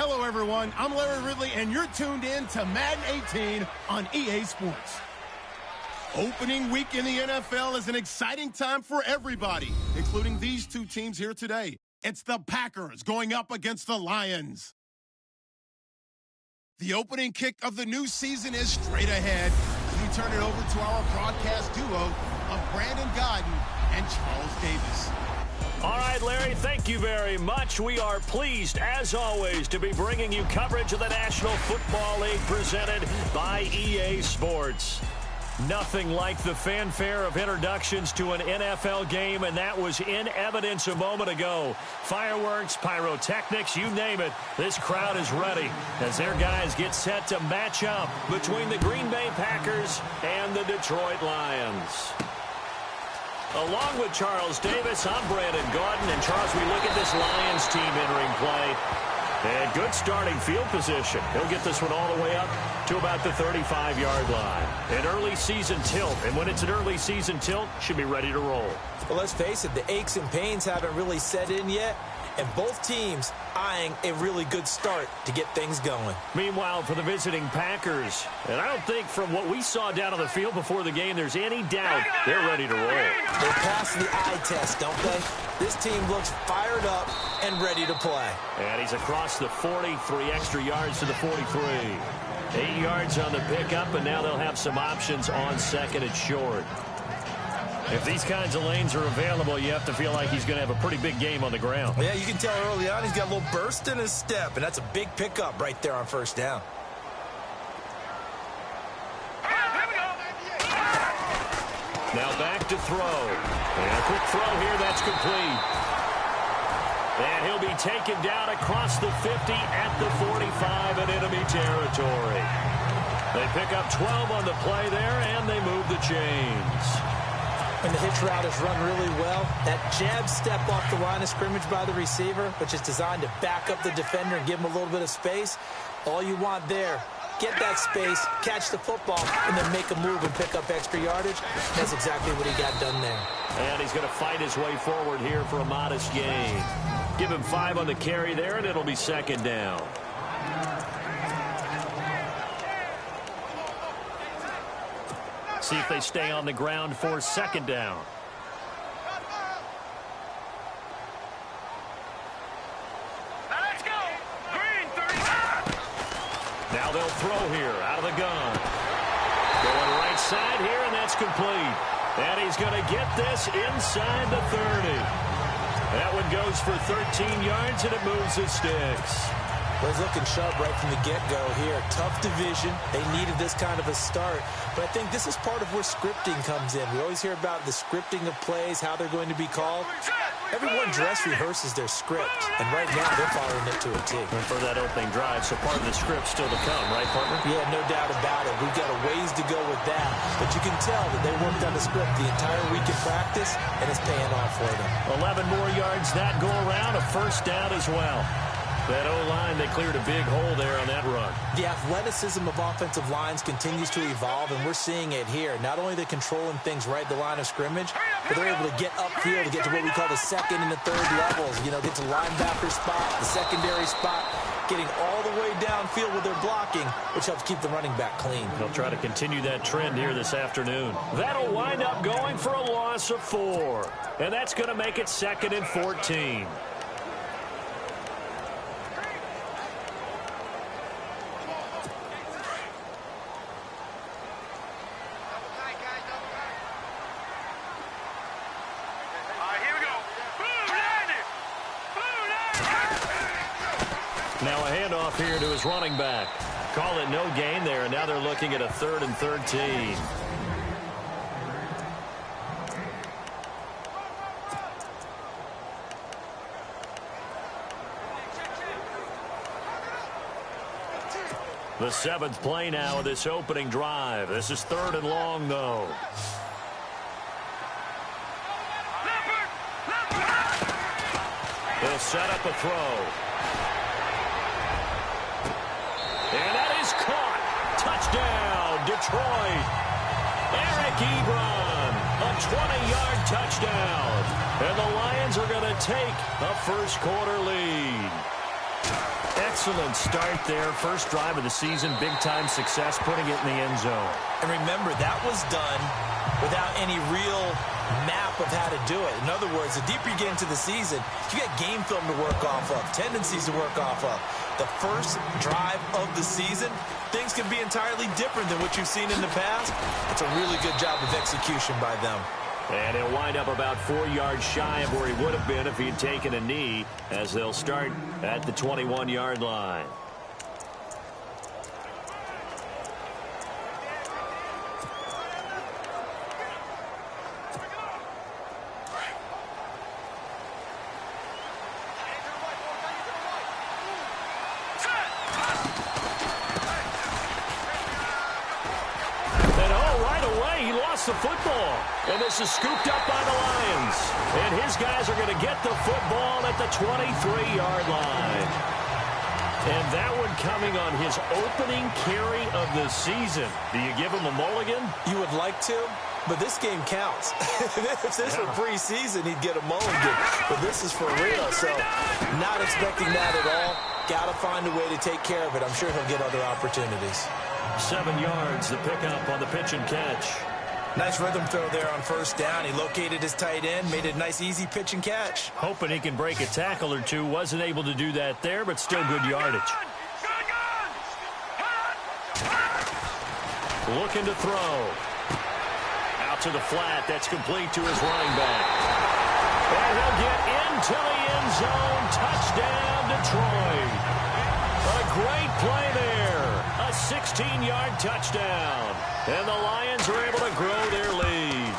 Hello, everyone. I'm Larry Ridley, and you're tuned in to Madden 18 on EA Sports. Opening week in the NFL is an exciting time for everybody, including these two teams here today. It's the Packers going up against the Lions. The opening kick of the new season is straight ahead. We turn it over to our broadcast duo of Brandon Godden and Charles Davis. All right, Larry, thank you very much. We are pleased, as always, to be bringing you coverage of the National Football League presented by EA Sports. Nothing like the fanfare of introductions to an NFL game, and that was in evidence a moment ago. Fireworks, pyrotechnics, you name it. This crowd is ready as their guys get set to match up between the Green Bay Packers and the Detroit Lions. Along with Charles Davis, I'm Brandon Gaudin. And, Charles, we look at this Lions team entering play. And good starting field position. He'll get this one all the way up to about the 35-yard line. An early season tilt. And when it's an early season tilt, should be ready to roll. Well, let's face it, the aches and pains haven't really set in yet. And both teams eyeing a really good start to get things going. Meanwhile, for the visiting Packers, and I don't think from what we saw down on the field before the game there's any doubt they're ready to roll. They passed the eye test, don't they? This team looks fired up and ready to play. And he's across the 40, 3 extra yards to the 43. 8 yards on the pickup, and now they'll have some options on second and short. If these kinds of lanes are available, you have to feel like he's going to have a pretty big game on the ground. Yeah, you can tell early on he's got a little burst in his step, and that's a big pickup right there on first down. Now back to throw. And a quick throw here, that's complete. And he'll be taken down across the 50 at the 45 in enemy territory. They pick up 12 on the play there, and they move the chains. When the hitch route is run really well, that jab step off the line of scrimmage by the receiver, which is designed to back up the defender and give him a little bit of space, all you want there, get that space, catch the football, and then make a move and pick up extra yardage. That's exactly what he got done there. And he's going to fight his way forward here for a modest gain. Give him 5 on the carry there, and it'll be second down. See if they stay on the ground for second down. Let's go. Green 35. Now they'll throw here out of the gun. Going right side here, and that's complete. And he's going to get this inside the 30. That one goes for 13 yards, and it moves the sticks. Well, he's looking sharp right from the get-go here. Tough division. They needed this kind of a start. But I think this is part of where scripting comes in. We always hear about the scripting of plays, how they're going to be called. Everyone dress rehearses their script, and right now they're following it to a T. And for that opening drive, so part of the script still to come, right, partner? Yeah, no doubt about it. We've got a ways to go with that. But you can tell that they worked on the script the entire week in practice, and it's paying off for them. 11 more yards that go around, a first down as well. That O-line, they cleared a big hole there on that run. The athleticism of offensive lines continues to evolve, and we're seeing it here. Not only are they controlling things right at the line of scrimmage, but they're able to get upfield to get to what we call the second and the third levels. You know, get to linebacker spot, the secondary spot, getting all the way downfield with their blocking, which helps keep the running back clean. They'll try to continue that trend here this afternoon. That'll wind up going for a loss of 4. And that's going to make it second and 14. Now a handoff here to his running back. Call it no gain there, and now they're looking at a 3rd and 13. The 7th play now of this opening drive. This is 3rd and long, though. They'll set up a throw. And that is caught. Touchdown, Detroit. Eric Ebron, a 20-yard touchdown. And the Lions are going to take a first-quarter lead. Excellent start there. First drive of the season, big-time success, putting it in the end zone. And remember, that was done without any real map of how to do it. In other words, the deeper you get into the season, you got game film to work off of, tendencies to work off of. The first drive of the season, things can be entirely different than what you've seen in the past. It's a really good job of execution by them. And he'll wind up about 4 yards shy of where he would have been if he had taken a knee, as they'll start at the 21-yard line. The football, and this is scooped up by the Lions, and his guys are going to get the football at the 23-yard line. And that one coming on his opening carry of the season. Do you give him a mulligan? You would like to, but this game counts. If this were preseason, he'd get a mulligan, but this is for real, so not expecting that at all. Got to find a way to take care of it. I'm sure he'll get other opportunities. 7 yards, the pickup on the pitch and catch. Nice rhythm throw there on first down. He located his tight end, made it a nice, easy pitch and catch. Hoping he can break a tackle or two. Wasn't able to do that there, but still good yardage. Looking to throw. Out to the flat. That's complete to his running back. And he'll get into the end zone. Touchdown, Detroit. A great play there. A 16-yard touchdown. And the Lions are able to grow their lead.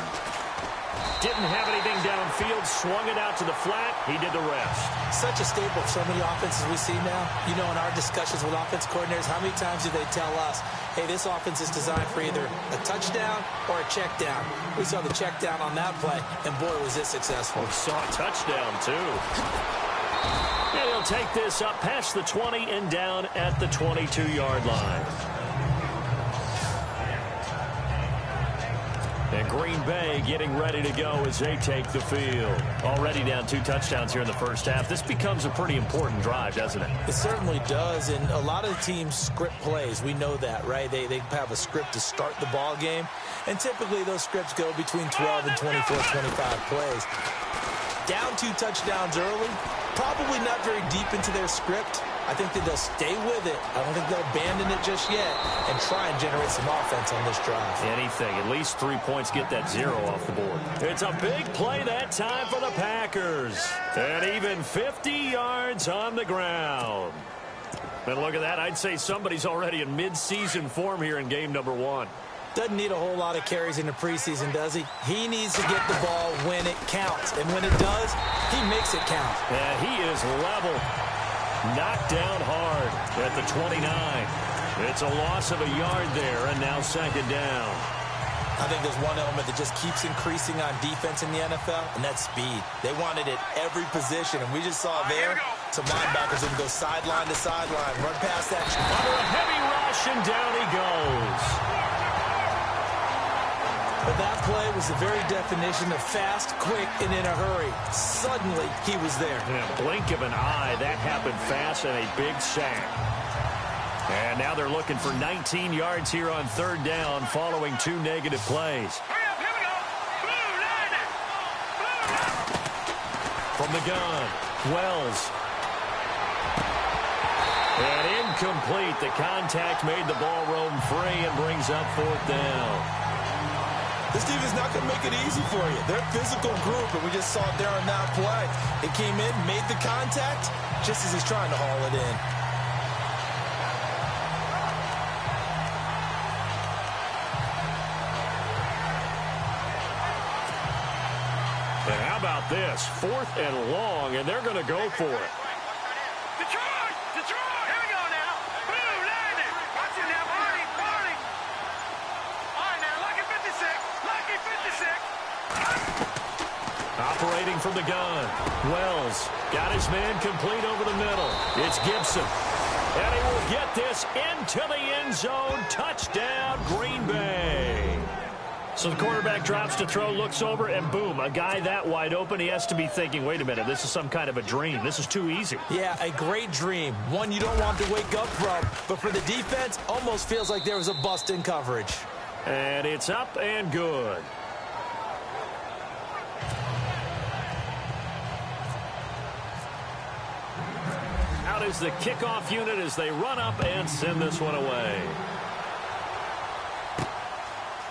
Didn't have anything downfield, swung it out to the flat. He did the rest. Such a staple of so many offenses we see now. You know, in our discussions with offense coordinators, how many times do they tell us, hey, this offense is designed for either a touchdown or a check down. We saw the check down on that play, and boy, was it successful. We saw a touchdown, too. And he'll take this up past the 20 and down at the 22-yard line. And Green Bay getting ready to go as they take the field. Already down 2 touchdowns here in the first half. This becomes a pretty important drive, doesn't it? It certainly does, and a lot of teams script plays. We know that, right? They have a script to start the ball game, and typically those scripts go between 12 and 24, 25 plays. Down 2 touchdowns early, probably not very deep into their script. I think that they'll stay with it. I don't think they'll abandon it just yet and try and generate some offense on this drive. Anything. At least 3 points, get that 0 off the board. It's a big play that time for the Packers. And even 50 yards on the ground. And look at that. I'd say somebody's already in mid-season form here in game number 1. Doesn't need a whole lot of carries in the preseason, does he? He needs to get the ball when it counts. And when it does, he makes it count. And he is level. Knocked down hard at the 29. It's a loss of a yard there, and now second down. I think there's one element that just keeps increasing on defense in the NFL, and that's speed. They want it at every position, and we just saw there some linebackers who can go sideline to sideline, run past that. Under a heavy rush, and down he goes. But that play was the very definition of fast, quick, and in a hurry. Suddenly, he was there. In a blink of an eye, that happened fast and a big sack. And now they're looking for 19 yards here on third down following 2 negative plays. Hurry up, here we go. Blue, line it. Blue. From the gun, Wells. And incomplete. The contact made the ball roam free and brings up 4th down. This team is not going to make it easy for you. They're a physical group, and we just saw it there on that play. It came in, made the contact, just as he's trying to haul it in. And how about this? 4th and long, and they're going to go for it. Detroit! Detroit! Here we go now. Blue, line it. Watch it now, Barney, Barney. All right, now, Lucky 56. Lucky 56. Operating from the gun. Wells got his man complete over the middle. It's Gibson. And he will get this into the end zone. Touchdown, Green Bay. So the quarterback drops to throw, looks over, and boom, a guy that wide open, he has to be thinking, wait a minute, this is some kind of a dream. This is too easy. Yeah, a great dream. One you don't want to wake up from. But for the defense, almost feels like there was a bust in coverage. And it's up and good. Out is the kickoff unit as they run up and send this one away.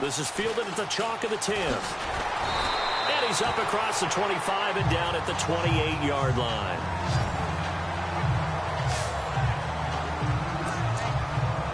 This is fielded at the chalk of the 10. And he's up across the 25 and down at the 28-yard line.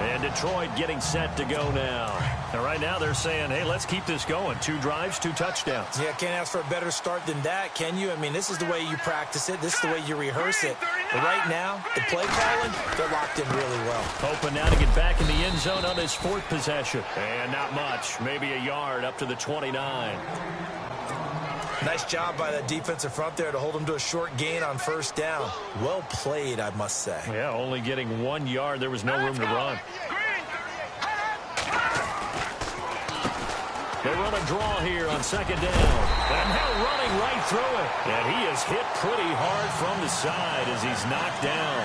And Detroit getting set to go now. And right now they're saying, hey, let's keep this going. 2 drives, 2 touchdowns. Yeah, can't ask for a better start than that, can you? I mean, this is the way you practice it. This is the way you rehearse it. But right now, the play calling, they're locked in really well. Hoping now to get back in the end zone on his 4th possession. And not much. Maybe a yard up to the 29. Nice job by the defensive front there to hold him to a short gain on 1st down. Well played, I must say. Yeah, only getting 1 yard. There was no room to run. They run a draw here on 2nd down. And now running right through it. And he is hit pretty hard from the side as he's knocked down.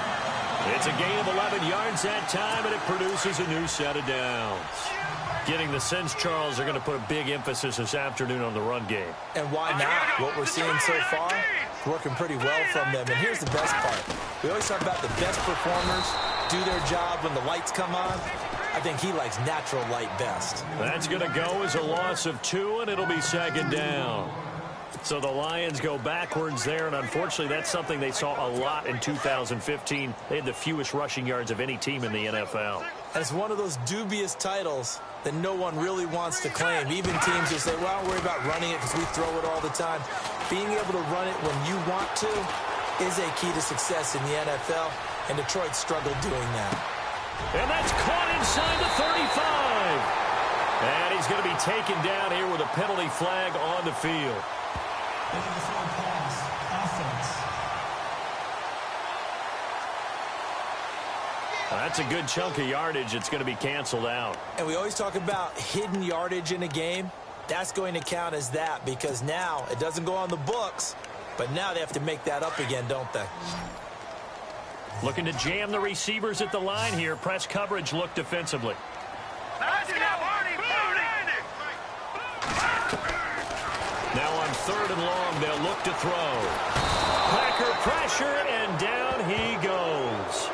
It's a gain of 11 yards that time, and it produces a new set of downs. Getting the sense, Charles, they're going to put a big emphasis this afternoon on the run game. And why not? What we're seeing so far, working pretty well from them. And here's the best part. We always talk about the best performers do their job when the lights come on. I think he likes natural light best. That's going to go as a loss of 2, and it'll be 2nd down. So the Lions go backwards there, and unfortunately that's something they saw a lot in 2015. They had the fewest rushing yards of any team in the NFL. And it's one of those dubious titles that no one really wants to claim. Even teams who say, well, don't worry about running it because we throw it all the time. Being able to run it when you want to is a key to success in the NFL, and Detroit struggled doing that. And that's caught inside the 35. And he's going to be taken down here with a penalty flag on the field. That's a good chunk of yardage. It's going to be canceled out. And we always talk about hidden yardage in a game. That's going to count as that because now it doesn't go on the books, but now they have to make that up again, don't they? Looking to jam the receivers at the line here. Press coverage look defensively. Now on 3rd and long, they'll look to throw. Packer pressure, and down he goes.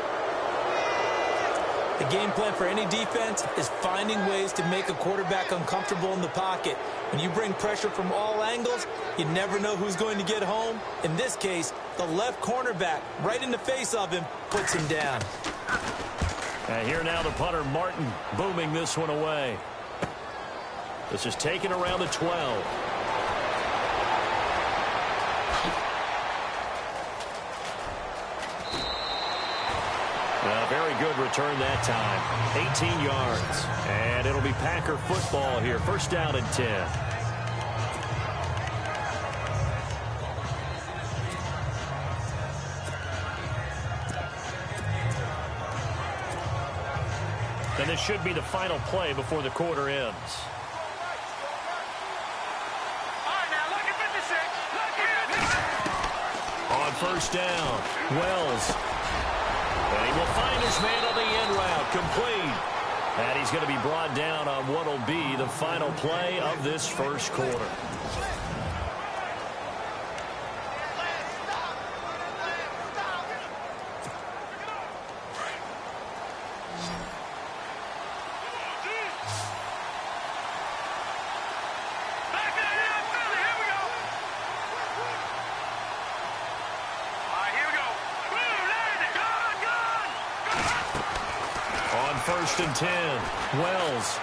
The game plan for any defense is finding ways to make a quarterback uncomfortable in the pocket. When you bring pressure from all angles, you never know who's going to get home. In this case, the left cornerback, right in the face of him, puts him down. And here now the punter, Martin, booming this one away. This is taken around the 12. Very good return that time. 18 yards. And it'll be Packer football here. 1st down and 10. And this should be the final play before the quarter ends. On 1st down, Wells. And he will find his man on the end route, complete. And he's going to be brought down on what will be the final play of this 1st quarter. On 1st and 10, Wells.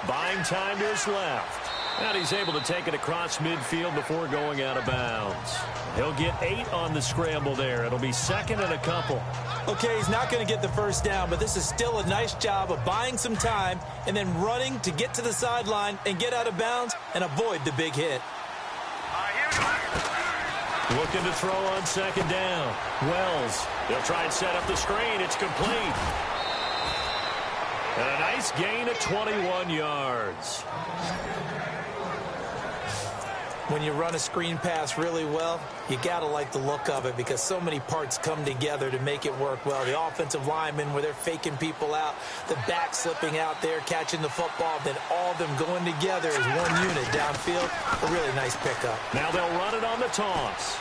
Buying time to his left. And he's able to take it across midfield before going out of bounds. He'll get 8 on the scramble there. It'll be 2nd and a couple. Okay, he's not going to get the 1st down, but this is still a nice job of buying some time and then running to get to the sideline and get out of bounds and avoid the big hit. Looking to throw on 2nd down. Wells. They'll try and set up the screen. It's complete. And a nice gain of 21 yards. When you run a screen pass really well, you got to like the look of it because so many parts come together to make it work well. The offensive linemen, where they're faking people out, the back slipping out there, catching the football, then all of them going together as one unit downfield. A really nice pickup. Now they'll run it on the toss.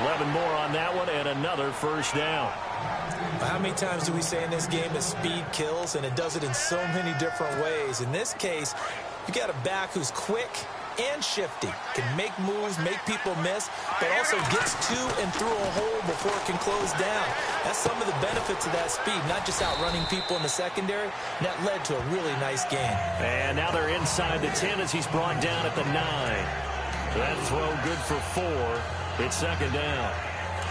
11 more on that one and another first down. How many times do we say in this game that speed kills, and it does it in so many different ways? In this case, you got a back who's quick and shifty, can make moves, make people miss, but also gets to and through a hole before it can close down. That's some of the benefits of that speed, not just outrunning people in the secondary. And that led to a really nice game. And now they're inside the 10 as he's brought down at the 9. So that throw good for 4. It's second down.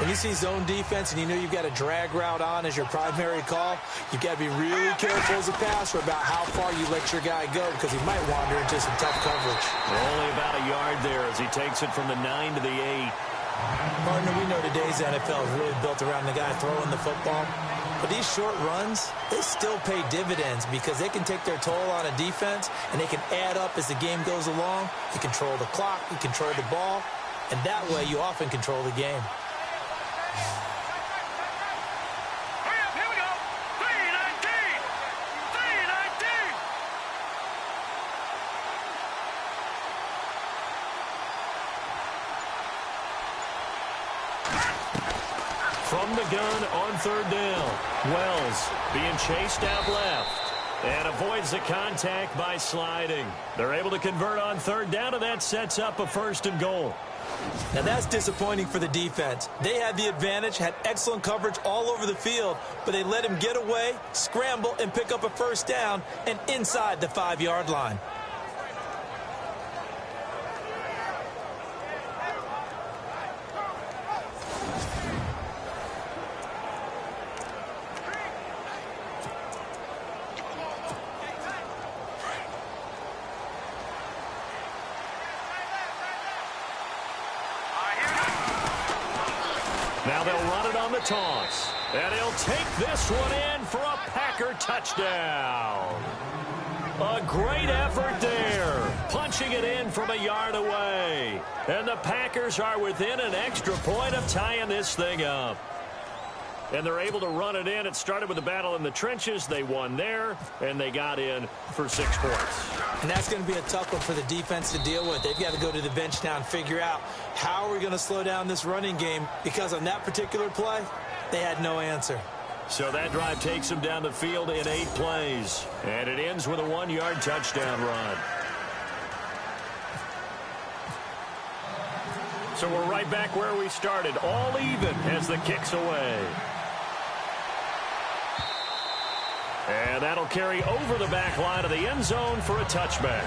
When you see zone defense and you know you've got a drag route on as your primary call, you've got to be really careful as a passer about how far you let your guy go because he might wander into some tough coverage. Only about a yard there as he takes it from the 9 to the 8. Partner, we know today's NFL is really built around the guy throwing the football. But these short runs, they still pay dividends because they can take their toll on a defense and they can add up as the game goes along. You control the clock, you control the ball, and that way you often control the game. Here we go. 319. 319. From the gun on third down. Wells being chased out left and avoids the contact by sliding. They're able to convert on third down, and that sets up a 1st and goal. Now that's disappointing for the defense. They had the advantage, had excellent coverage all over the field, but they let him get away, scramble, and pick up a 1st down and inside the 5-yard line. Now they'll run it on the toss. And he'll take this one in for a Packer touchdown. A great effort there. Punching it in from a yard away. And the Packers are within an extra point of tying this thing up. And they're able to run it in. It started with a battle in the trenches. They won there, and they got in for 6 points. And that's going to be a tough one for the defense to deal with. They've got to go to the bench now and figure out how are we going to slow down this running game, because on that particular play, they had no answer. So that drive takes them down the field in 8 plays. And it ends with a 1-yard touchdown run. So we're right back where we started, all even as the kick's away. And that'll carry over the back line of the end zone for a touchback.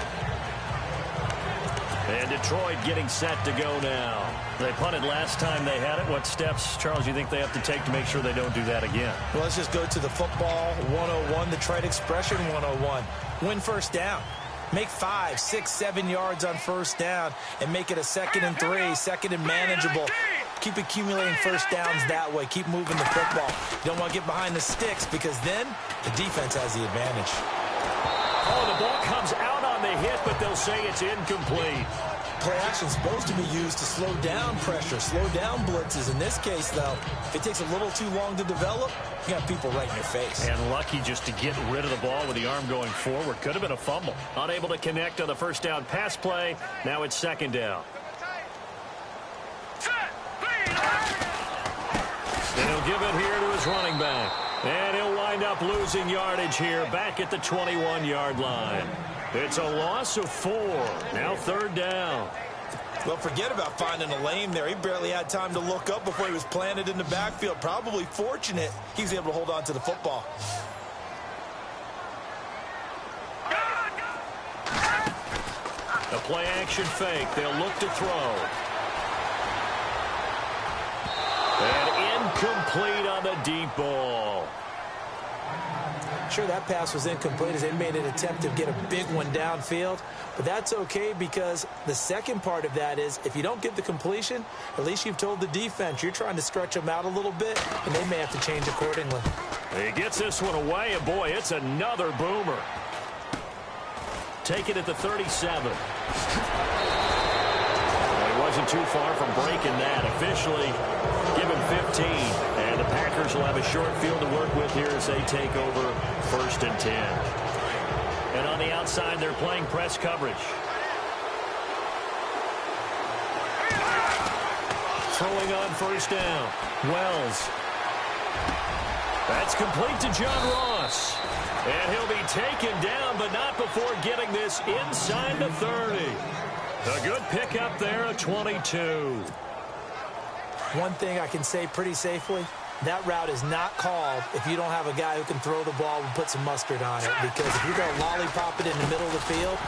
And Detroit getting set to go now. They punted last time they had it. What steps, Charles, do you think they have to take to make sure they don't do that again? Well, let's just go to the football 101, the trade expression 101. Win 1st down. Make 5, 6, 7 yards on 1st down and make it a 2nd and 3, 2nd and manageable. Keep accumulating 1st downs that way. Keep moving the football. You don't want to get behind the sticks because then the defense has the advantage. Oh, the ball comes out on the hit, but they'll say it's incomplete. Play action's supposed to be used to slow down pressure, slow down blitzes. In this case, though, if it takes a little too long to develop, you got people right in your face. And lucky just to get rid of the ball with the arm going forward. Could have been a fumble. Unable to connect on the 1st down pass play. Now it's 2nd down. And he'll give it here to his running back. And he'll wind up losing yardage here back at the 21-yard line. It's a loss of 4. Now 3rd down. Well, forget about finding a lane there. He barely had time to look up before he was planted in the backfield. Probably fortunate he was able to hold on to the football. A play action fake. They'll look to throw. And incomplete on the deep ball. Sure, that pass was incomplete as they made an attempt to get a big one downfield. But that's okay because the second part of that is if you don't get the completion, at least you've told the defense you're trying to stretch them out a little bit, and they may have to change accordingly. He gets this one away, and boy, it's another boomer. Take it at the 37. He wasn't too far from breaking that. Officially given 15. And the Packers will have a short field to work with here as they take over 1st and 10. And on the outside, they're playing press coverage. Throwing on 1st down. Wells. That's complete to John Ross. And he'll be taken down, but not before getting this inside the 30. A good pickup there at 22. One thing I can say pretty safely, that route is not called if you don't have a guy who can throw the ball and put some mustard on it. Because if you're going to lollipop it in the middle of the field,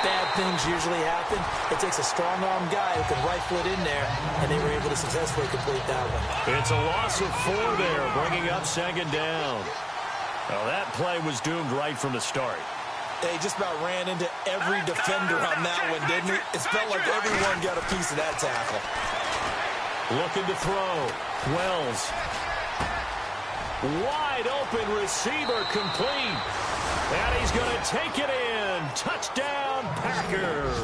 bad things usually happen. It takes a strong-arm guy who can rifle it in there, and they were able to successfully complete that one. It's a loss of 4 there, bringing up 2nd down. Well, that play was doomed right from the start. They just about ran into every defender on that one, didn't it? It felt like everyone got a piece of that tackle. Looking to throw. Wells. Wide open receiver complete. And he's going to take it in. Touchdown, Packers.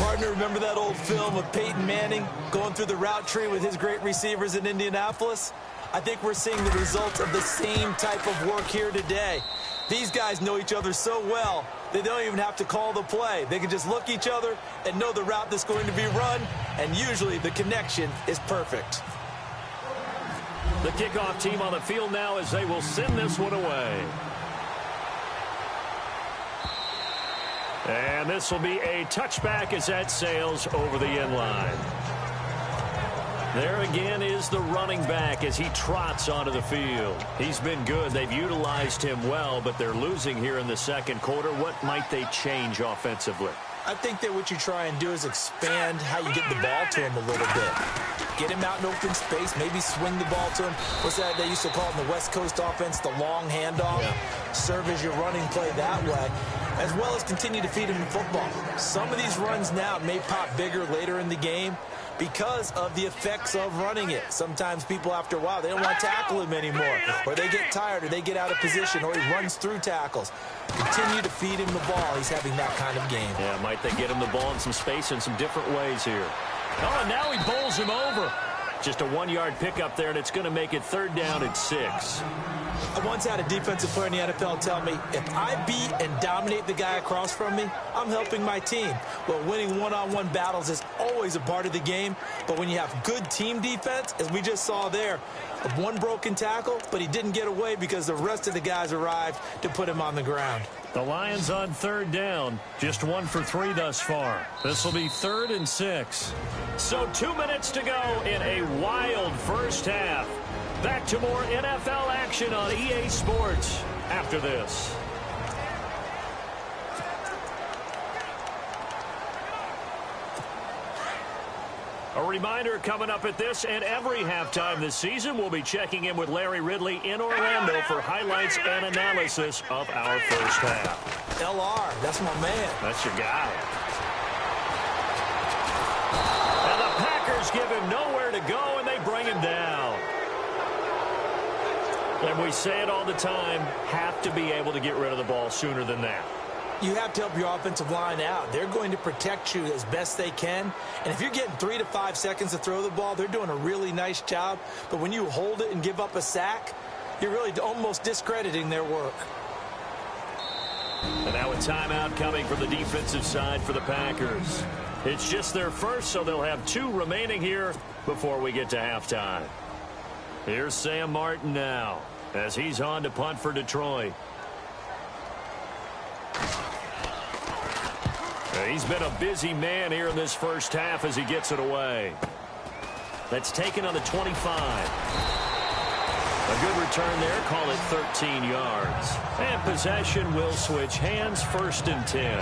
Partner, remember that old film of Peyton Manning going through the route tree with his great receivers in Indianapolis? I think we're seeing the results of the same type of work here today. These guys know each other so well, they don't even have to call the play. They can just look each other and know the route that's going to be run, and usually the connection is perfect. The kickoff team on the field now as they will send this one away. And this will be a touchback as that sails over the end line. There again is the running back as he trots onto the field. He's been good. They've utilized him well, but they're losing here in the second quarter. What might they change offensively? I think that what you try and do is expand how you get the ball to him a little bit. Get him out in open space, maybe swing the ball to him. What's that they used to call it in the West Coast offense, the long handoff? Yeah. Serve as your running play that way, as well as continue to feed him the football. Some of these runs now may pop bigger later in the game because of the effects of running it. Sometimes people, after a while, they don't want to tackle him anymore, or they get tired, or they get out of position, or he runs through tackles. Continue to feed him the ball. He's having that kind of game. Yeah, might they get him the ball in some space in some different ways here. Oh, and now he bowls him over. Just a 1-yard pickup there, and it's going to make it 3rd down and 6. I once had a defensive player in the NFL tell me, if I beat and dominate the guy across from me, I'm helping my team. Well, winning one-on-one battles is always a part of the game, but when you have good team defense, as we just saw there, one broken tackle, but he didn't get away because the rest of the guys arrived to put him on the ground. The Lions on 3rd down. Just 1 for 3 thus far. This will be 3rd and 6. So 2 minutes to go in a wild first half. Back to more NFL action on EA Sports after this. A reminder coming up at this and every halftime this season, we'll be checking in with Larry Ridley in Orlando for highlights and analysis of our first half. LR, that's my man. That's your guy. And the Packers give him nowhere to go, and they bring him down. And we say it all the time, have to be able to get rid of the ball sooner than that. You have to help your offensive line out. They're going to protect you as best they can. And if you're getting 3 to 5 seconds to throw the ball, they're doing a really nice job. But when you hold it and give up a sack, you're really almost discrediting their work. And now a timeout coming from the defensive side for the Packers. It's just their first, so they'll have 2 remaining here before we get to halftime. Here's Sam Martin now as he's on to punt for Detroit. He's been a busy man here in this first half as he gets it away. That's taken on the 25. A good return there. Call it 13 yards. And possession will switch hands, 1st and 10.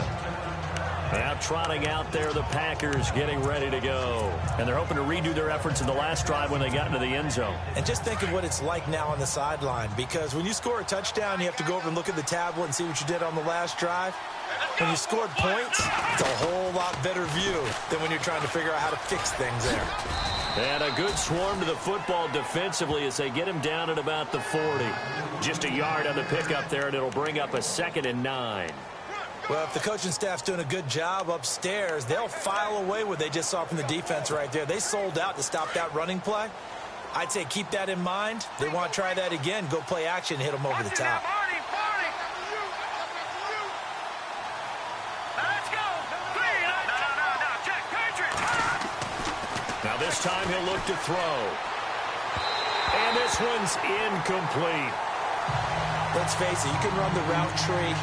Now trotting out there, the Packers getting ready to go. And they're hoping to redo their efforts in the last drive when they got into the end zone. And just think of what it's like now on the sideline, because when you score a touchdown, you have to go over and look at the tablet and see what you did on the last drive. When you scored points, it's a whole lot better view than when you're trying to figure out how to fix things there. And a good swarm to the football defensively as they get him down at about the 40. Just a yard on the pickup there, and it'll bring up a 2nd and 9. Well, if the coaching staff's doing a good job upstairs, they'll file away what they just saw from the defense right there. They sold out to stop that running play. I'd say keep that in mind. They want to try that again. Go play action, hit them over the top. Now this time he'll look to throw. And this one's incomplete. Let's face it, you can run the route tree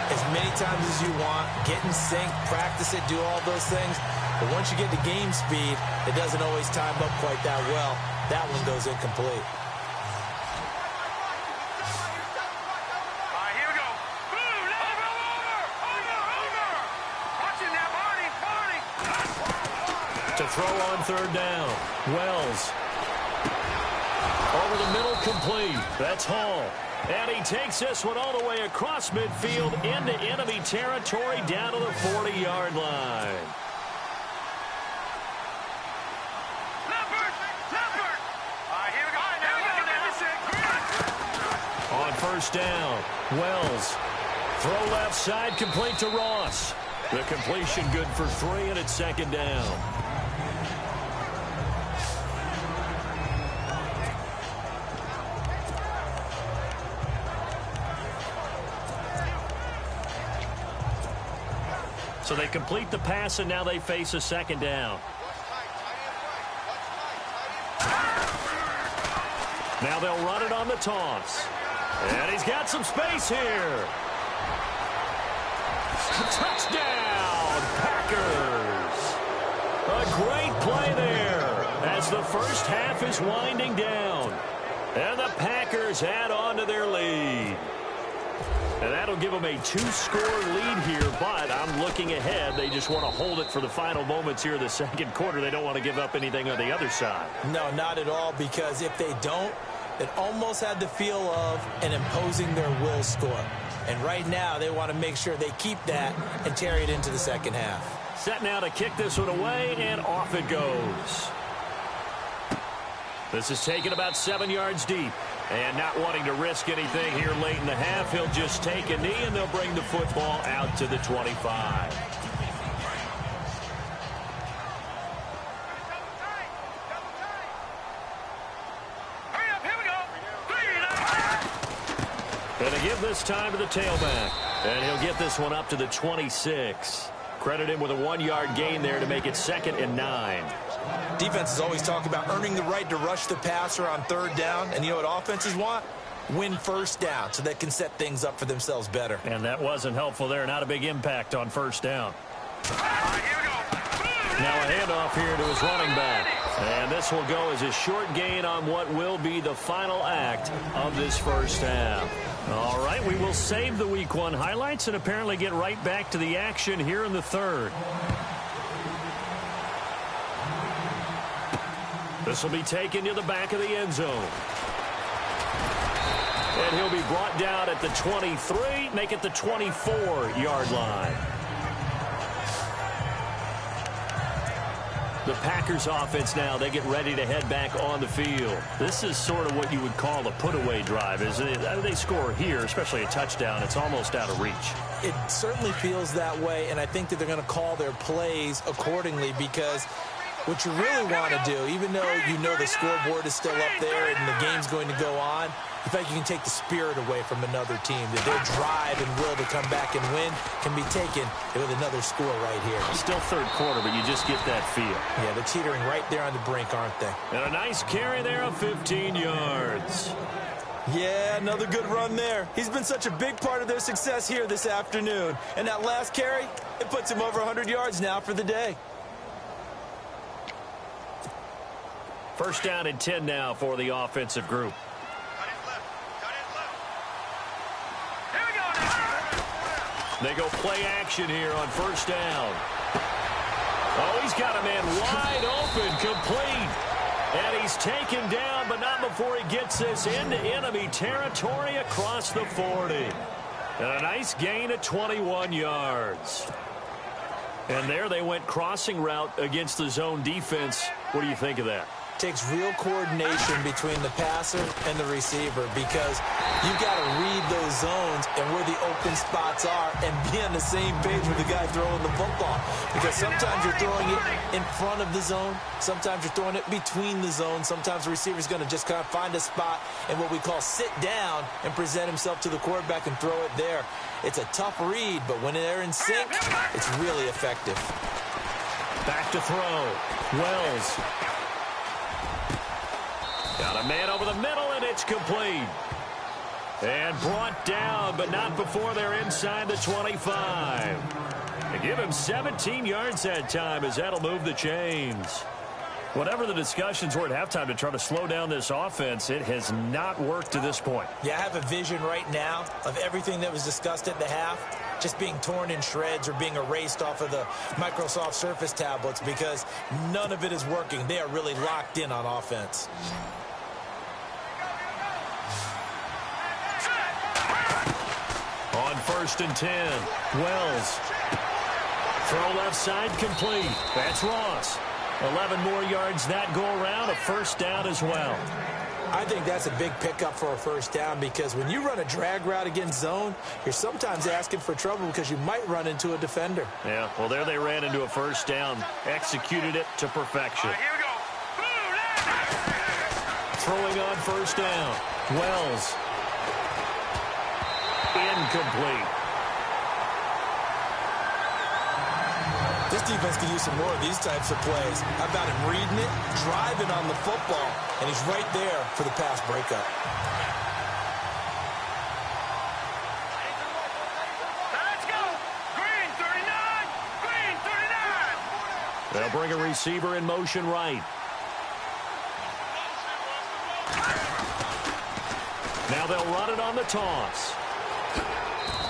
as many times as you want, get in sync, practice it, do all those things. But once you get to game speed, it doesn't always time up quite that well. That one goes incomplete. All right, here we go. Over. Watching that, Barney. To throw on 3rd down. Wells. Over the middle, complete. That's Hall. And he takes this one all the way across midfield into enemy territory down to the 40-yard line. Leopard. All right, here we go. On 1st down, Wells. Throw left side, complete to Ross. The completion good for 3, and it's 2nd down. So they complete the pass, and now they face a 2nd down. Now they'll run it on the toss. And he's got some space here. Touchdown, Packers. A great play there as the first half is winding down. And the Packers add on to their lead. And that'll give them a 2-score lead here, but I'm looking ahead. They just want to hold it for the final moments here in the 2nd quarter. They don't want to give up anything on the other side. No, not at all, because if they don't, it almost had the feel of an imposing their will score. And right now, they want to make sure they keep that and carry it into the 2nd half. Set now to kick this one away, and off it goes. This is taken about 7 yards deep. And not wanting to risk anything here late in the half, he'll just take a knee, and they'll bring the football out to the 25. Hurry up, here we go. 3 Going to give this time to the tailback. And he'll get this one up to the 26. Credit him with a 1-yard gain there to make it 2nd and 9. Defenses always talk about earning the right to rush the passer on 3rd down. And you know what offenses want? Win 1st down so they can set things up for themselves better. And that wasn't helpful there. Not a big impact on 1st down. Now a handoff here to his running back. And this will go as a short gain on what will be the final act of this 1st half. All right, we will save the Week 1 highlights and apparently get right back to the action here in the 3rd. This will be taken to the back of the end zone. And he'll be brought down at the 23, make it the 24-yard line. The Packers offense now, they get ready to head back on the field. This is sort of what you would call a put-away drive, isn't it? They score here, especially a touchdown. It's almost out of reach. It certainly feels that way, and I think that they're going to call their plays accordingly, because what you really want to do, even though you know the scoreboard is still up there and the game's going to go on, in fact, you can take the spirit away from another team. That their drive and will to come back and win can be taken with another score right here. Still 3rd quarter, but you just get that feel. Yeah, they're teetering right there on the brink, aren't they? And a nice carry there of 15 yards. Yeah, another good run there. He's been such a big part of their success here this afternoon. And that last carry, it puts him over 100 yards now for the day. 1st down and 10 now for the offensive group. They go play action here on first down. Oh, he's got a man wide open, complete. And he's taken down, but not before he gets this into enemy territory across the 40. And a nice gain of 21 yards. And there they went crossing route against the zone defense. What do you think of that? Takes real coordination between the passer and the receiver because you've got to read those zones and where the open spots are and be on the same page with the guy throwing the football. Because sometimes you're throwing it in front of the zone. Sometimes you're throwing it between the zones. Sometimes the receiver's going to just kind of find a spot and what we call sit down and present himself to the quarterback and throw it there. It's a tough read, but when they're in sync, it's really effective. Back to throw. Wells. Got a man over the middle, and it's complete. And brought down, but not before they're inside the 25. They give him 17 yards that time as that'll move the chains. Whatever the discussions were at halftime to try to slow down this offense, it has not worked to this point. Yeah, I have a vision right now of everything that was discussed at the half just being torn in shreds or being erased off of the Microsoft Surface tablets because none of it is working. They are really locked in on offense. On 1st and 10, Wells. Throw left side complete. That's Ross. 11 more yards that go around, a first down as well. I think that's a big pickup for a first down because when you run a drag route against zone, you're sometimes asking for trouble because you might run into a defender. Yeah, well, there they ran into a first down, executed it to perfection. Here we go. Throwing on first down, Wells. Incomplete. This defense could use some more of these types of plays. How about him reading it, driving on the football, and he's right there for the pass breakup. Let's go. Green 39. Green 39. They'll bring a receiver in motion right. Now they'll run it on the toss.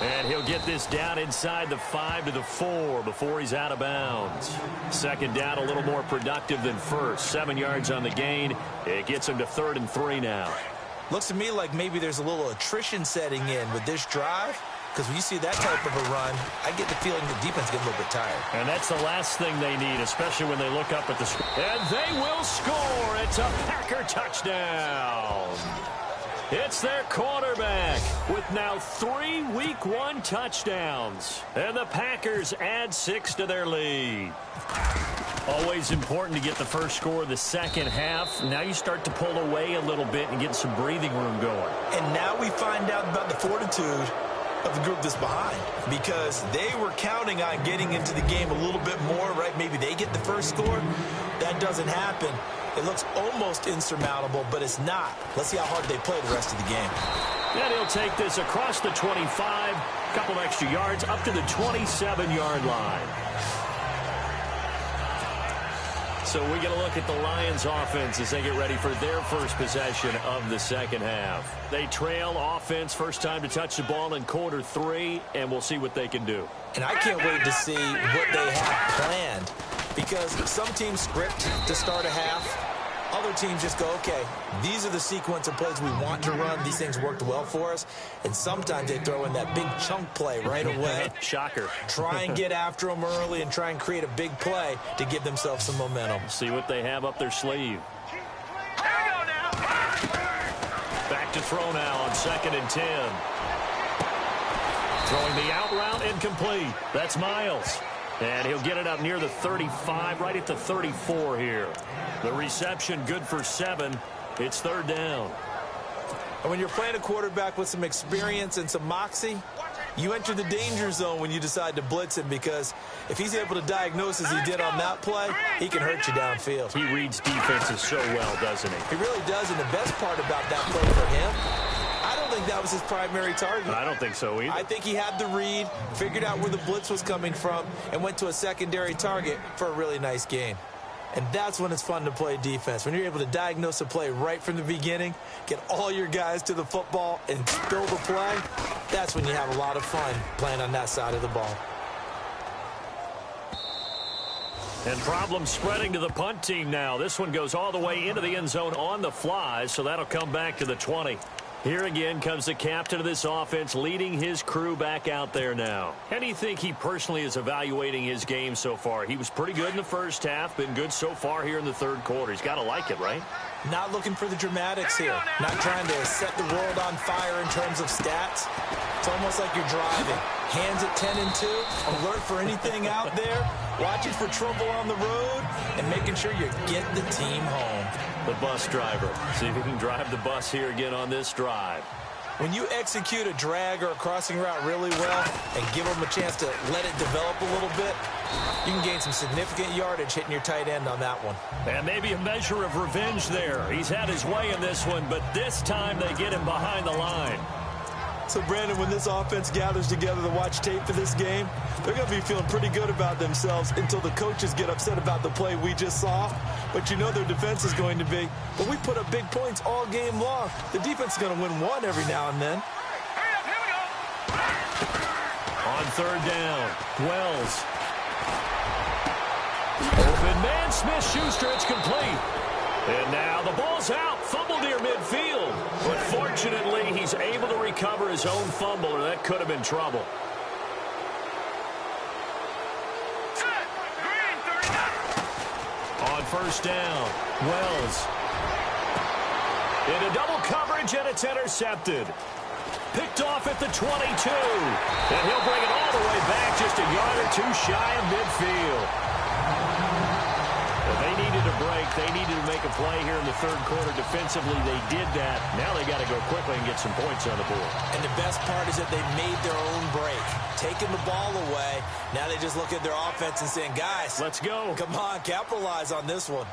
And he'll get this down inside the 5 to the 4 before he's out of bounds. Second down, a little more productive than first. 7 yards on the gain. It gets him to 3rd and 3 now. Looks to me like maybe there's a little attrition setting in with this drive. Because when you see that type of a run, I get the feeling the defense gets a little bit tired. And that's the last thing they need, especially when they look up at the score. And they will score. It's a Packer touchdown. It's their quarterback with now 3 Week 1 touchdowns. And the Packers add 6 to their lead. Always important to get the first score of the second half. Now you start to pull away a little bit and get some breathing room going. And now we find out about the fortitude of the group that's behind because they were counting on getting into the game a little bit more, right? Maybe they get the first score. That doesn't happen. It looks almost insurmountable, but it's not. Let's see how hard they play the rest of the game. And he'll take this across the 25, a couple extra yards, up to the 27-yard line. So we get a look at the Lions offense as they get ready for their first possession of the second half. They trail offense, first time to touch the ball in quarter 3, and we'll see what they can do. And I can't wait to see what they have planned because some teams script to start a half. Other teams just go, okay, these are the sequence of plays we want to run. These things worked well for us. And sometimes they throw in that big chunk play right away. Shocker. Try and get after them early and try and create a big play to give themselves some momentum. See what they have up their sleeve. Here we go now. Back to throw now on 2nd and 10. Throwing the out route incomplete. That's Miles. And he'll get it up near the 35, right at the 34 here. The reception good for 7. It's 3rd down. And when you're playing a quarterback with some experience and some moxie, you enter the danger zone when you decide to blitz him because if he's able to diagnose as he did on that play, he can hurt you downfield. He reads defenses so well, doesn't he? He really does, and the best part about that play for him, I don't think that was his primary target. I don't think so either. I think he had the read, figured out where the blitz was coming from, and went to a secondary target for a really nice gain. And that's when it's fun to play defense. When you're able to diagnose a play right from the beginning, get all your guys to the football, and spill the play, that's when you have a lot of fun playing on that side of the ball. And problems spreading to the punt team now. This one goes all the way into the end zone on the fly, so that'll come back to the 20. Here again comes the captain of this offense, leading his crew back out there now. How do you think he personally is evaluating his game so far? He was pretty good in the first half, been good so far here in the third quarter. He's got to like it, right? Not looking for the dramatics here. Not trying to set the world on fire in terms of stats. It's almost like you're driving. Hands at 10 and 2, alert for anything out there, watching for trouble on the road, and making sure you get the team home. The bus driver. See if he can drive the bus here again on this drive. When you execute a drag or a crossing route really well and give them a chance to let it develop a little bit, you can gain some significant yardage hitting your tight end on that one. And maybe a measure of revenge there. He's had his way in this one, but this time they get him behind the line. So, Brandon, when this offense gathers together to watch tape for this game, they're going to be feeling pretty good about themselves until the coaches get upset about the play we just saw. But you know their defense is going to be, but we put up big points all game long. The defense is going to win one every now and then. On third down, Wells. Open man, Smith-Schuster, it's complete. And now the ball's out, fumbled near midfield. But fortunately, he's able to recover his own fumble, or that could have been trouble. On first down, Wells. Into double coverage, and it's intercepted. Picked off at the 22. And he'll bring it all the way back, just a yard or two shy of midfield. They needed a break. They needed to make a play here in the third quarter. Defensively, they did that. Now they got to go quickly and get some points on the board. And the best part is that they made their own break. Taking the ball away. Now they just look at their offense and saying, guys, let's go. Come on, capitalize on this one.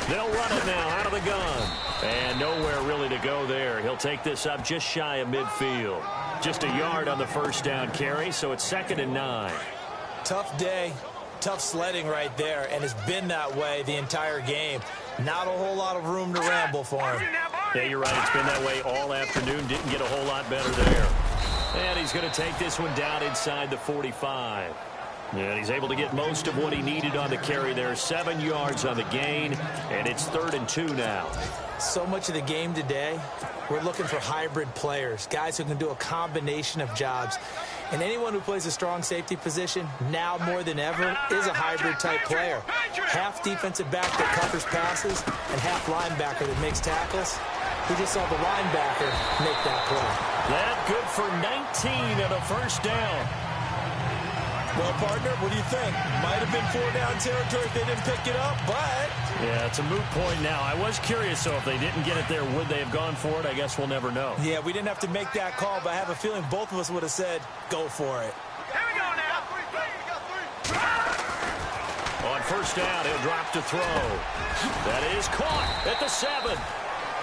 They'll run it now out of the gun. And nowhere really to go there. He'll take this up just shy of midfield. Just a yard on the first down carry, so it's 2nd and 9. Tough day, tough sledding right there, and it's been that way the entire game. Not a whole lot of room to ramble for him. Yeah, you're right. It's been that way all afternoon. Didn't get a whole lot better there. And he's going to take this one down inside the 45. And he's able to get most of what he needed on the carry there. 7 yards on the gain, and it's 3rd and 2 now. So much of the game today, we're looking for hybrid players, guys who can do a combination of jobs. And anyone who plays a strong safety position, now more than ever, is a hybrid-type player. Half defensive back that covers passes and half linebacker that makes tackles. We just saw the linebacker make that play. That good for 19 and a first down. Well, partner, what do you think? Might have been 4-down territory if they didn't pick it up, but... Yeah, it's a moot point now. I was curious, so if they didn't get it there, would they have gone for it? I guess we'll never know. Yeah, we didn't have to make that call, but I have a feeling both of us would have said, go for it. Here we go now. On first down, he'll drop to throw. That is caught at the 7.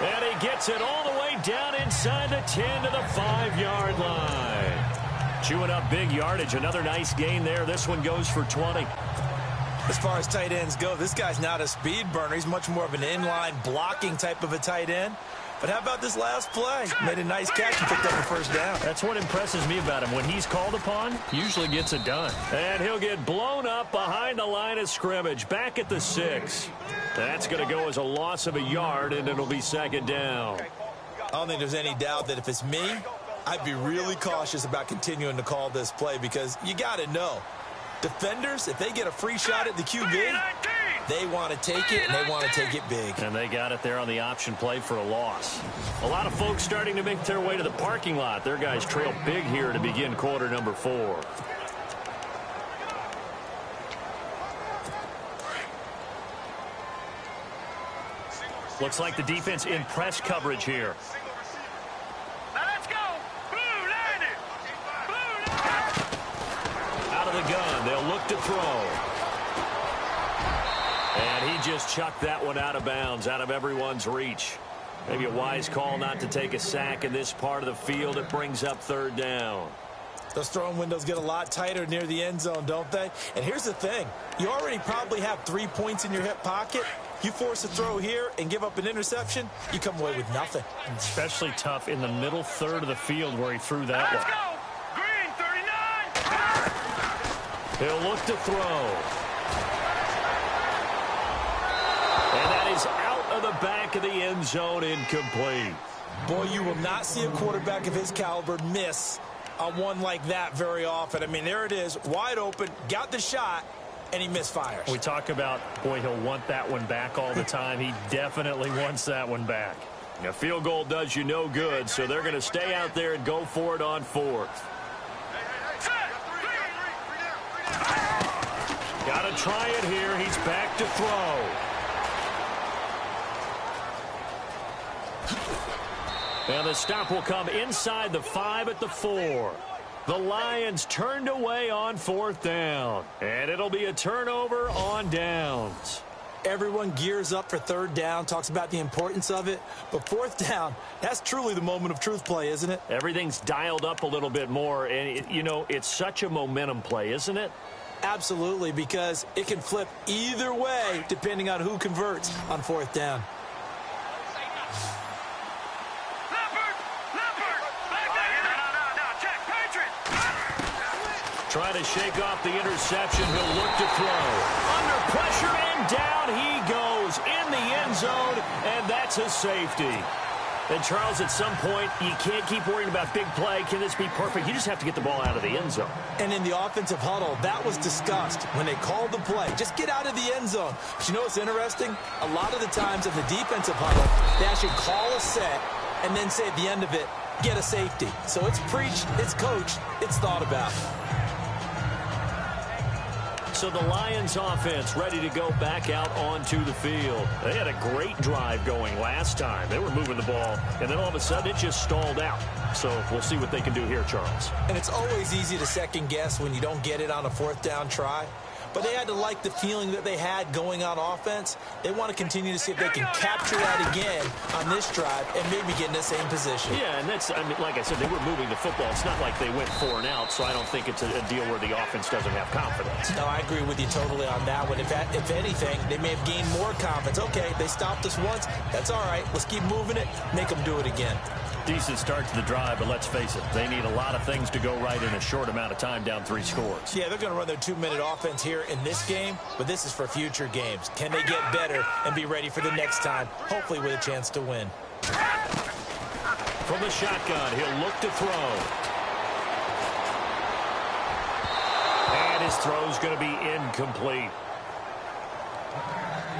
And he gets it all the way down inside the 10 to the 5-yard line. Chewing up big yardage. Another nice gain there. This one goes for 20. As far as tight ends go, this guy's not a speed burner. He's much more of an inline blocking type of a tight end. But how about this last play? Made a nice catch and picked up a first down. That's what impresses me about him. When he's called upon, usually gets it done. And he'll get blown up behind the line of scrimmage. Back at the 6. That's going to go as a loss of a yard, and it'll be 2nd down. I don't think there's any doubt that if it's me, I'd be really cautious about continuing to call this play because you got to know. Defenders, if they get a free shot at the QB, they want to take it, and they want to take it big. And they got it there on the option play for a loss. A lot of folks starting to make their way to the parking lot. Their guys trail big here to begin quarter number 4. Looks like the defense in press coverage here. Now let's go. Blue, line it. Blue, Out of the gun, they'll look to throw. And he just chucked that one out of bounds, out of everyone's reach. Maybe a wise call not to take a sack in this part of the field. It brings up 3rd down. Those throwing windows get a lot tighter near the end zone, don't they? And here's the thing. You already probably have 3 points in your hip pocket. You force a throw here and give up an interception, you come away with nothing. Especially tough in the middle third of the field where he threw that Let's one. go! Green, 39! He'll look to throw. And that is out of the back of the end zone, incomplete. Boy, you will not see a quarterback of his caliber miss on one like that very often. I mean, there it is, wide open, got the shot, and he misfires. We talk about, boy, he'll want that one back all the time. He definitely wants that one back. A field goal does you no good, so they're going to stay out there and go for it on fourth. Got to try it here. He's back to throw. And the stop will come inside the 5 at the 4. The Lions turned away on fourth down. And it'll be a turnover on downs. Everyone gears up for third down, talks about the importance of it. But fourth down, that's truly the moment of truth play, isn't it? Everything's dialed up a little bit more. And, you know, it's such a momentum play, isn't it? Absolutely, because it can flip either way depending on who converts on fourth down. Trying to shake off the interception. He'll look to throw. Under pressure and down he goes in the end zone, and that's a safety. And, Charles, at some point, you can't keep worrying about big play. Can this be perfect? You just have to get the ball out of the end zone. And in the offensive huddle, that was discussed when they called the play. Just get out of the end zone. But you know what's interesting? A lot of the times in the defensive huddle, they actually call a set and then say at the end of it, get a safety. So it's preached, it's coached, it's thought about. So the Lions offense ready to go back out onto the field. They had a great drive going last time. They were moving the ball, and then all of a sudden it just stalled out. So we'll see what they can do here, Charles. And it's always easy to second guess when you don't get it on a fourth down try. But they had to like the feeling that they had going on offense. They want to continue to see if they can capture that again on this drive and maybe get in the same position. Yeah, and that's, I mean, like I said, they were moving the football. It's not like they went 4 and out, so I don't think it's a deal where the offense doesn't have confidence. No, I agree with you totally on that one. If anything, they may have gained more confidence. Okay, they stopped us once. That's all right. Let's keep moving it. Make them do it again. Decent start to the drive, but let's face it, they need a lot of things to go right in a short amount of time, down 3 scores. Yeah, they're going to run their 2-minute offense here in this game, but this is for future games. Can they get better and be ready for the next time, hopefully with a chance to win? From the shotgun, he'll look to throw. And his throw's going to be incomplete.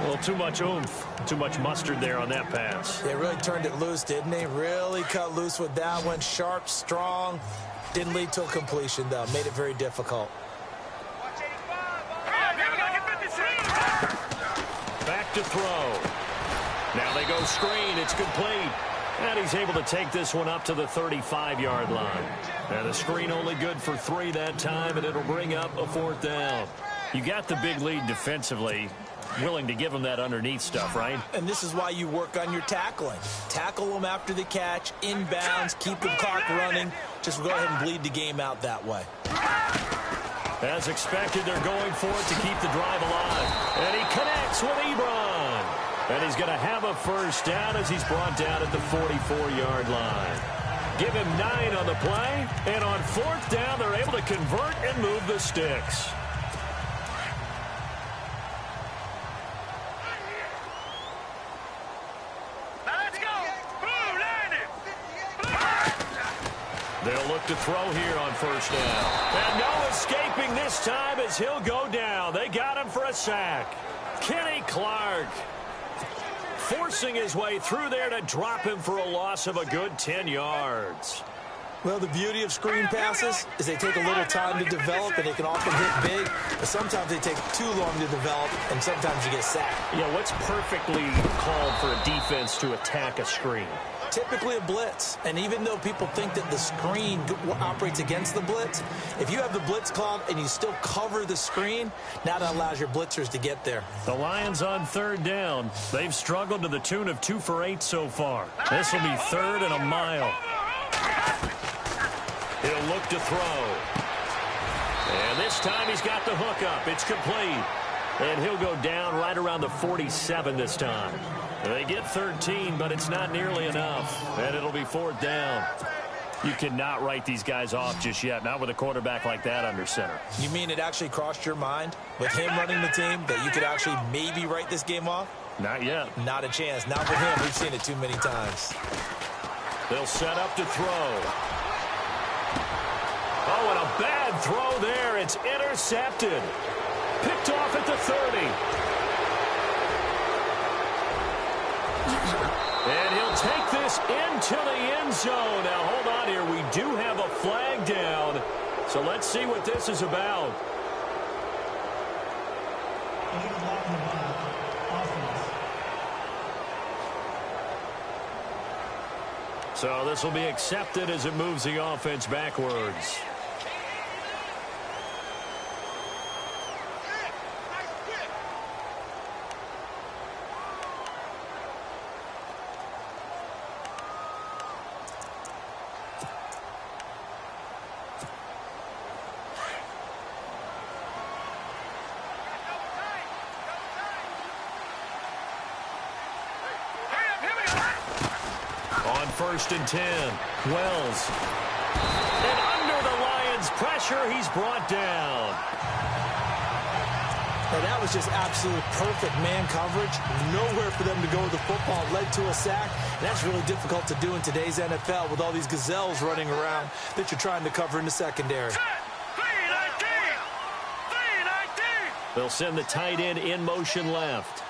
Well, too much oomph, too much mustard there on that pass. They really turned it loose, didn't they? Really cut loose with that one. Sharp, strong. Didn't lead to a completion, though. Made it very difficult. Back to throw. Now they go screen. It's complete. And he's able to take this one up to the 35-yard line. And the screen only good for 3 that time, and it'll bring up a 4th down. You got the big lead defensively. Willing to give them that underneath stuff, right? And this is why you work on your tackling. Tackle them after the catch, inbounds, keep the clock running. Just go ahead and bleed the game out that way. As expected, they're going for it to keep the drive alive. And he connects with Ebron. And he's going to have a 1st down as he's brought down at the 44-yard line. Give him 9 on the play. And on 4th down, they're able to convert and move the sticks. They'll look to throw here on 1st down. And no escaping this time as he'll go down. They got him for a sack. Kenny Clark forcing his way through there to drop him for a loss of a good 10 yards. Well, the beauty of screen passes is they take a little time to develop, and they can often hit big, but sometimes they take too long to develop, and sometimes you get sacked. Yeah, what's perfectly called for a defense to attack a screen? Typically a blitz, and even though people think that the screen operates against the blitz, if you have the blitz called and you still cover the screen, now that allows your blitzers to get there. The Lions on 3rd down. They've struggled to the tune of 2 for 8 so far. This will be 3rd and a mile. He'll look to throw. And this time he's got the hook up. It's complete. And he'll go down right around the 47 this time. They get 13, but it's not nearly enough. And it'll be 4th down. You cannot write these guys off just yet, not with a quarterback like that under center. You mean it actually crossed your mind with him running the team that you could actually maybe write this game off? Not yet. Not a chance. Not with him. We've seen it too many times. They'll set up to throw. Oh, and a bad throw there. It's intercepted. Picked off at the 30. And he'll take this into the end zone. Now, hold on here. We do have a flag down. So let's see what this is about. So this will be accepted as it moves the offense backwards. On 1st and 10, Wells. And under the Lions' pressure, he's brought down. And that was just absolute perfect man coverage. Nowhere for them to go with the football. Led to a sack. And that's really difficult to do in today's NFL with all these gazelles running around that you're trying to cover in the secondary. They'll send the tight end in motion left.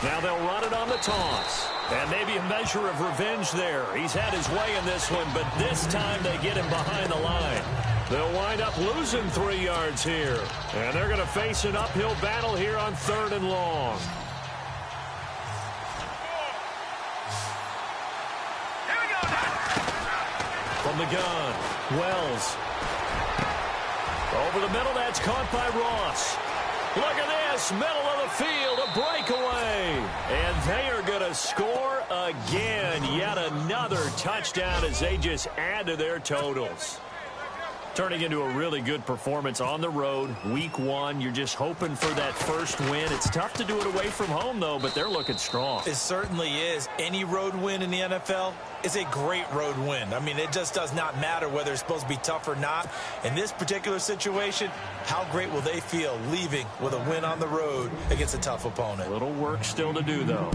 Now they'll run it on the toss. And maybe a measure of revenge there. He's had his way in this one, but this time they get him behind the line. They'll wind up losing 3 yards here. And they're going to face an uphill battle here on 3rd and long. From the gun, Wells. Over the middle, that's caught by Ross. Look at this, middle of the field, a breakaway. And they are going to score again. Yet another touchdown as they just add to their totals. Turning into a really good performance on the road, week 1. You're just hoping for that first win. It's tough to do it away from home, though, but they're looking strong. It certainly is. Any road win in the NFL is a great road win. I mean, it just does not matter whether it's supposed to be tough or not. In this particular situation, how great will they feel leaving with a win on the road against a tough opponent? A little work still to do, though.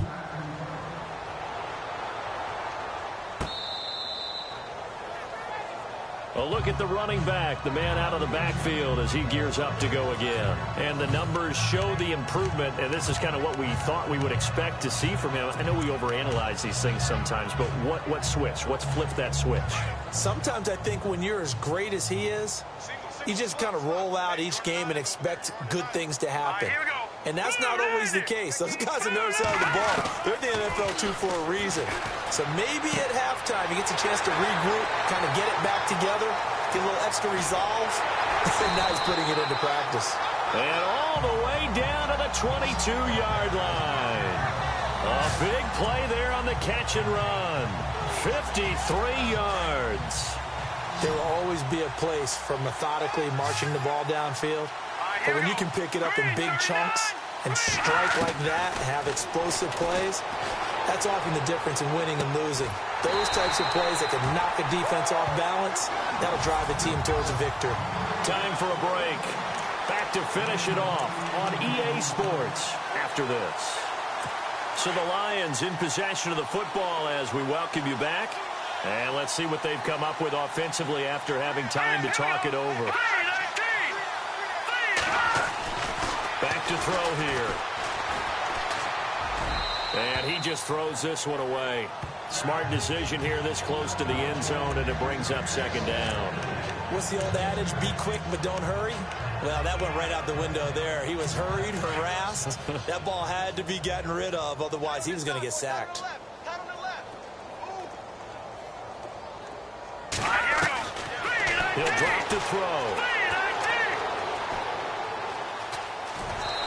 A look at the running back, the man out of the backfield as he gears up to go again. And the numbers show the improvement, and this is kind of what we thought we would expect to see from him. I know we overanalyze these things sometimes, but what switch? What's flipped that switch? Sometimes I think when you're as great as he is, you just kind of roll out each game and expect good things to happen. And that's not always the case. Those guys on the other side of the ball, they're the NFL 2 for a reason. So maybe at halftime he gets a chance to regroup, kind of get it back together, get a little extra resolve, and now he's putting it into practice. And all the way down to the 22-yard line. A big play there on the catch and run. 53 yards. There will always be a place for methodically marching the ball downfield. But when you can pick it up in big chunks and strike like that, have explosive plays, that's often the difference in winning and losing. Those types of plays that can knock a defense off balance, that'll drive a team towards a victory. Time for a break. Back to finish it off on EA Sports after this. So the Lions in possession of the football as we welcome you back. And let's see what they've come up with offensively after having time to talk it over. Back to throw here. And he just throws this one away. Smart decision here this close to the end zone, and it brings up 2nd down. What's the old adage? Be quick, but don't hurry. Well, that went right out the window there. He was hurried, harassed. That ball had to be gotten rid of, otherwise he was going to get sacked. He'll drop to throw.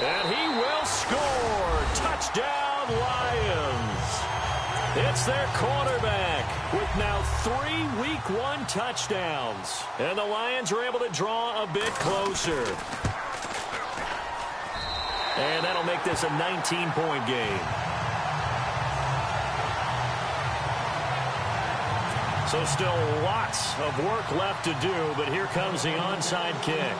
And he will score. Touchdown, Lions. It's their quarterback, with now 3 Week 1 touchdowns. And the Lions are able to draw a bit closer. And that'll make this a 19-point game. So still lots of work left to do, but here comes the onside kick.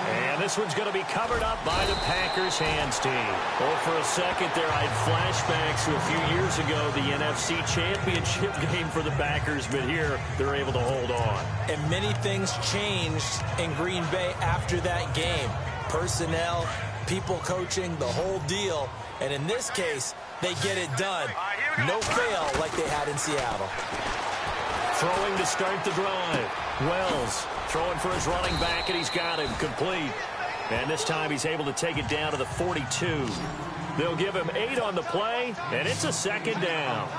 And this one's going to be covered up by the Packers hands team. Well, for a second there, I had flashbacks to a few years ago, the NFC Championship game for the Packers, but here they're able to hold on. And many things changed in Green Bay after that game. Personnel, people coaching, the whole deal. And in this case, they get it done. No fail like they had in Seattle. Throwing to start the drive. Wells throwing for his running back, and he's got him complete. And this time he's able to take it down to the 42. They'll give him 8 on the play, and it's a second down.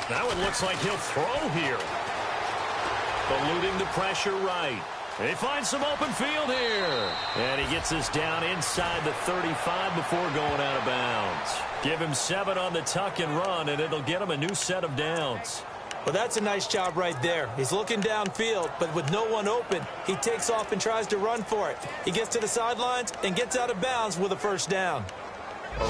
That one looks like he'll throw here. Eluding the pressure right. They find some open field here. And he gets this down inside the 35 before going out of bounds. Give him 7 on the tuck and run, and it'll get him a new set of downs. Well, that's a nice job right there. He's looking downfield, but with no one open, he takes off and tries to run for it. He gets to the sidelines and gets out of bounds with a first down.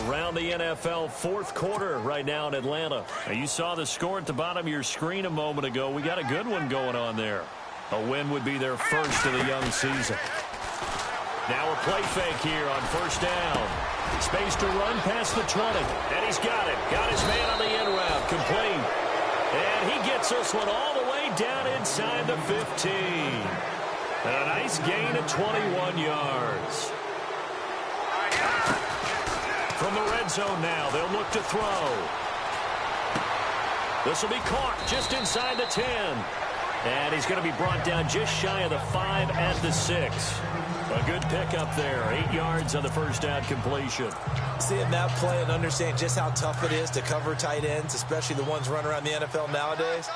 Around the NFL fourth quarter right now in Atlanta. Now, you saw the score at the bottom of your screen a moment ago. We got a good one going on there. A win would be their first of the young season. Now a play fake here on first down. Space to run past the 20. And he's got it. Got his man on the end route. Complete. And he gets this one all the way down inside the 15. And a nice gain of 21 yards. From the red zone now, they'll look to throw. This will be caught just inside the 10. And he's going to be brought down just shy of the 5 at the 6. A good pickup there. 8 yards on the first down completion. Seeing that play and understanding just how tough it is to cover tight ends, especially the ones running around the NFL nowadays,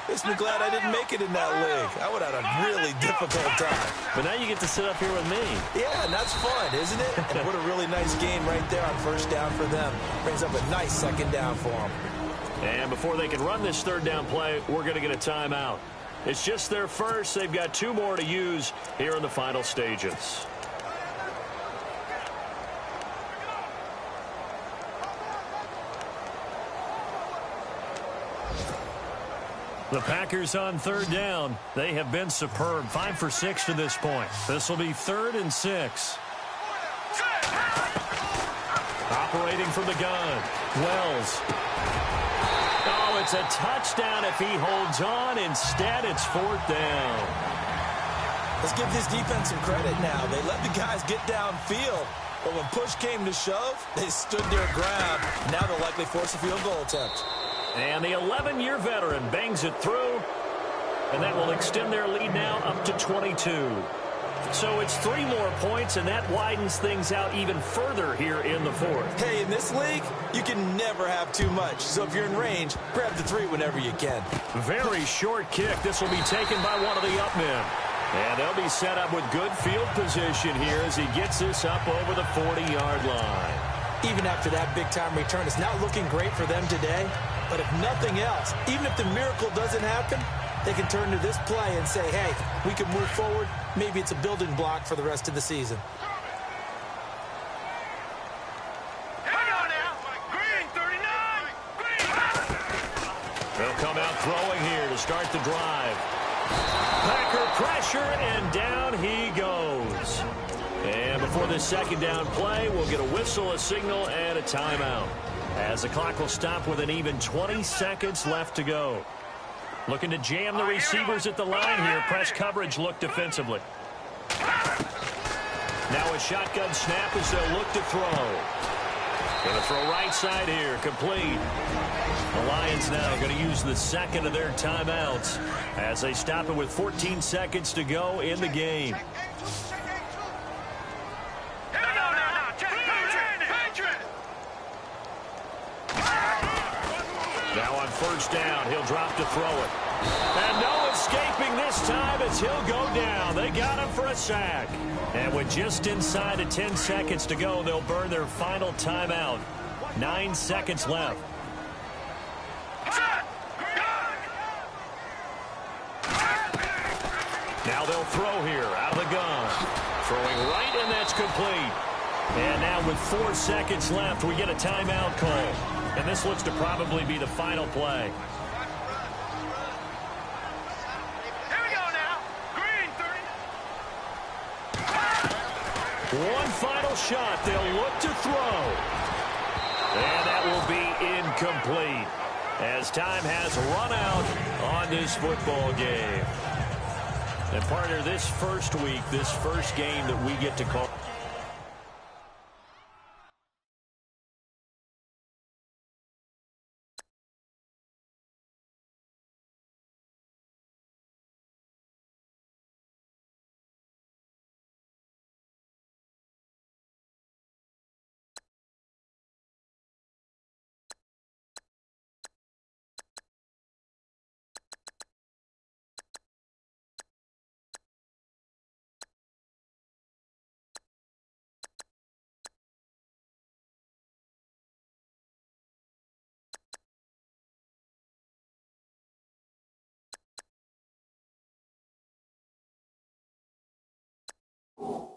makes me glad I didn't make it in that league. I would have had a really difficult time. But now you get to sit up here with me. Yeah, and that's fun, isn't it? And what a really nice game right there on first down for them. Brings up a nice second down for them. And before they can run this third down play, we're going to get a timeout. It's just their first. They've got 2 more to use here in the final stages. The Packers on third down. They have been superb. 5 for 6 to this point. This will be 3rd and 6. Operating from the gun. Wells. Oh, it's a touchdown if he holds on. Instead, it's 4th down. Let's give this defense some credit now. They let the guys get downfield. But when push came to shove, they stood their ground. Now they'll likely force a field goal attempt. And the 11-year veteran bangs it through. And that will extend their lead now up to 22. So it's 3 more points, and that widens things out even further here in the 4th. Hey, in this league, you can never have too much. So if you're in range, grab the 3 whenever you can. Very short kick. This will be taken by one of the up men. And they'll be set up with good field position here as he gets this up over the 40-yard line. Even after that big-time return, it's not looking great for them today. But if nothing else, even if the miracle doesn't happen, they can turn to this play and say, hey, we can move forward. Maybe it's a building block for the rest of the season. Hang on now. Green, 39. Green. They'll come out throwing here to start the drive. Packer pressure, and down he goes. And before this second down play, we'll get a whistle, a signal, and a timeout. As the clock will stop with an even 20 seconds left to go. Looking to jam the receivers at the line here. Press coverage look defensively. Now a shotgun snap as they'll look to throw. Going to throw right side here. Complete. The Lions now going to use the second of their timeouts as they stop it with 14 seconds to go in the game. Now on first down, he'll drop to throw it. And no escaping this time as he'll go down. They They got him for a sack. And with just inside of 10 seconds to go, they'll burn their final timeout. 9 seconds left. Now they'll throw here out of the gun. Throwing right, and that's complete. And now with 4 seconds left, we get a timeout call. And this looks to probably be the final play. Here we go now. Green, 30. One final shot. They'll look to throw. And that will be incomplete as time has run out on this football game. And partner, this first week, this first game that we get to call. You